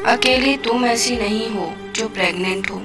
अकेली तुम ऐसी नहीं हो जो प्रेग्नेंट हो।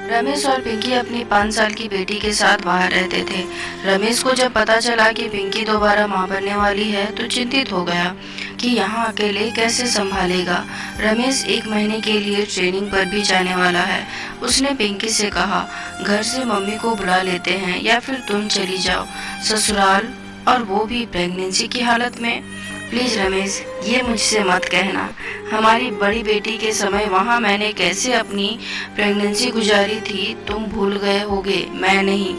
रमेश और पिंकी अपनी 5 साल की बेटी के साथ बाहर रहते थे। रमेश को जब पता चला कि पिंकी दोबारा मां बनने वाली है तो चिंतित हो गया कि यहाँ अकेले कैसे संभालेगा। रमेश 1 महीने के लिए ट्रेनिंग पर भी जाने वाला है। उसने पिंकी से कहा, घर से मम्मी को बुला लेते हैं या फिर तुम चली जाओ ससुराल, और वो भी प्रेगनेंसी की हालत में। प्लीज रमेश, ये मुझसे मत कहना। हमारी बड़ी बेटी के समय वहाँ मैंने कैसे अपनी प्रेगनेंसी गुजारी थी तुम भूल गए होगे, मैं नहीं।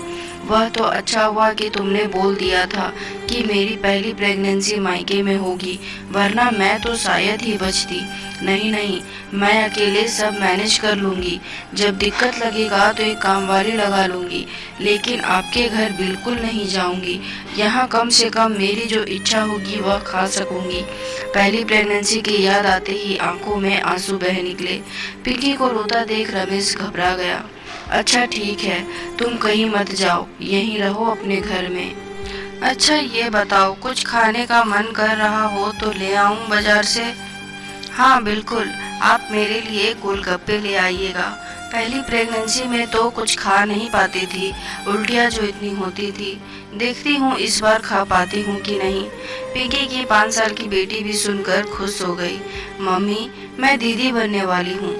वह तो अच्छा हुआ कि तुमने बोल दिया था कि मेरी पहली प्रेगनेंसी मायके में होगी, वरना मैं तो शायद ही बचती। नहीं नहीं, मैं अकेले सब मैनेज कर लूँगी। जब दिक्कत लगेगा तो एक कामवाली लगा लूँगी, लेकिन आपके घर बिल्कुल नहीं जाऊँगी। यहाँ कम से कम मेरी जो इच्छा होगी वह खा सकूँगी। पहली प्रेगनेंसी की याद आते ही आंखों में आंसू बह निकले। पिंकी को रोता देख रमेश घबरा गया। अच्छा ठीक है, तुम कहीं मत जाओ, यहीं रहो अपने घर में। अच्छा ये बताओ, कुछ खाने का मन कर रहा हो तो ले आऊं बाजार से? हाँ बिल्कुल, आप मेरे लिए गोलगप्पे ले आइएगा। पहली प्रेगनेंसी में तो कुछ खा नहीं पाती थी, उल्टियाँ जो इतनी होती थी। देखती हूँ इस बार खा पाती हूँ कि नहीं। पिंकी की 5 साल की बेटी भी सुनकर खुश हो गई। मम्मी, मैं दीदी बनने वाली हूँ,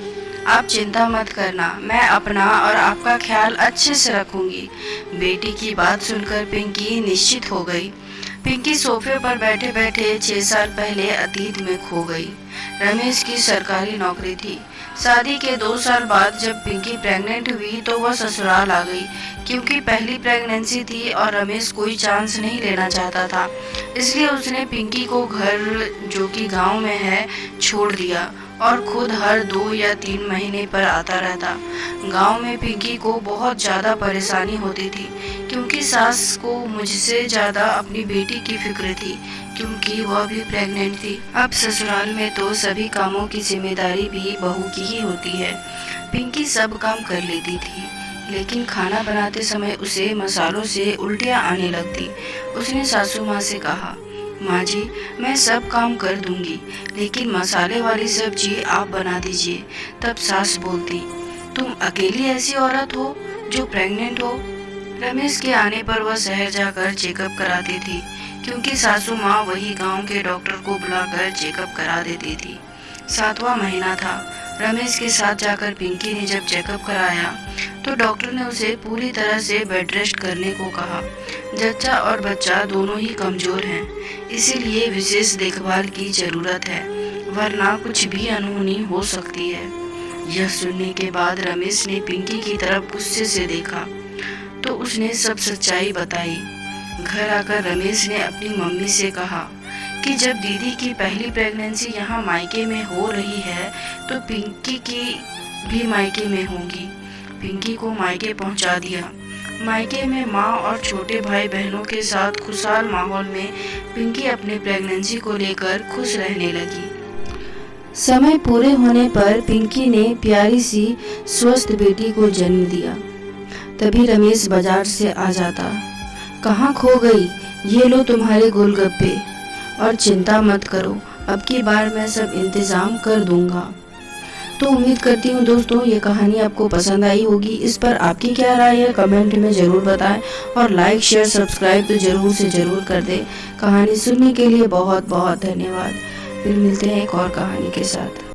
आप चिंता मत करना, मैं अपना और आपका ख्याल अच्छे से रखूंगी। बेटी की बात सुनकर पिंकी निश्चित हो गई। पिंकी सोफे पर बैठे बैठे 6 साल पहले अतीत में खो गई। रमेश की सरकारी नौकरी थी। शादी के 2 साल बाद जब पिंकी प्रेग्नेंट हुई तो वह ससुराल आ गई, क्योंकि पहली प्रेगनेंसी थी और रमेश कोई चांस नहीं लेना चाहता था। इसलिए उसने पिंकी को घर, जो कि गांव में है, छोड़ दिया और खुद हर 2 या 3 महीने पर आता रहता। गांव में पिंकी को बहुत ज़्यादा परेशानी होती थी, क्योंकि सास को मुझसे ज़्यादा अपनी बेटी की फिक्र थी, क्योंकि वह भी प्रेग्नेंट थी। अब ससुराल में तो सभी कामों की जिम्मेदारी भी बहू की ही होती है। पिंकी सब काम कर लेती थी, लेकिन खाना बनाते समय उसे मसालों से उल्टियाँ आने लगती। उसने सासू माँ से कहा, माँ जी, मैं सब काम कर दूंगी, लेकिन मसाले वाली सब्जी आप बना दीजिए। तब सास बोलती, तुम अकेली ऐसी औरत हो जो प्रेग्नेंट हो। रमेश के आने पर वह शहर जाकर चेकअप कराती थी, क्योंकि सासू माँ वही गांव के डॉक्टर को बुलाकर चेकअप करा देती थी। 7वां महीना था। रमेश के साथ जाकर पिंकी ने जब चेकअप कराया तो डॉक्टर ने उसे पूरी तरह से बेड रेस्ट करने को कहा। जच्चा और बच्चा दोनों ही कमजोर हैं, इसीलिए विशेष देखभाल की जरूरत है, वरना कुछ भी अनहोनी हो सकती है। यह सुनने के बाद रमेश ने पिंकी की तरफ गुस्से से देखा तो उसने सब सच्चाई बताई। घर आकर रमेश ने अपनी मम्मी से कहा कि जब दीदी की पहली प्रेगनेंसी यहाँ मायके में हो रही है तो पिंकी की भी मायके में होगी। पिंकी को मायके पहुँचा दिया। मायके में माँ और छोटे भाई बहनों के साथ खुशहाल माहौल में पिंकी अपने प्रेगनेंसी को लेकर खुश रहने लगी। समय पूरे होने पर पिंकी ने प्यारी सी स्वस्थ बेटी को जन्म दिया। तभी रमेश बाजार से आ जाता। कहाँ खो गई? ये लो तुम्हारे गोलगप्पे, और चिंता मत करो, अब की बार मैं सब इंतज़ाम कर दूंगा। तो उम्मीद करती हूँ दोस्तों ये कहानी आपको पसंद आई होगी। इस पर आपकी क्या राय है कमेंट में ज़रूर बताएं, और लाइक शेयर सब्सक्राइब तो ज़रूर से ज़रूर कर दें। कहानी सुनने के लिए बहुत बहुत धन्यवाद। फिर मिलते हैं एक और कहानी के साथ।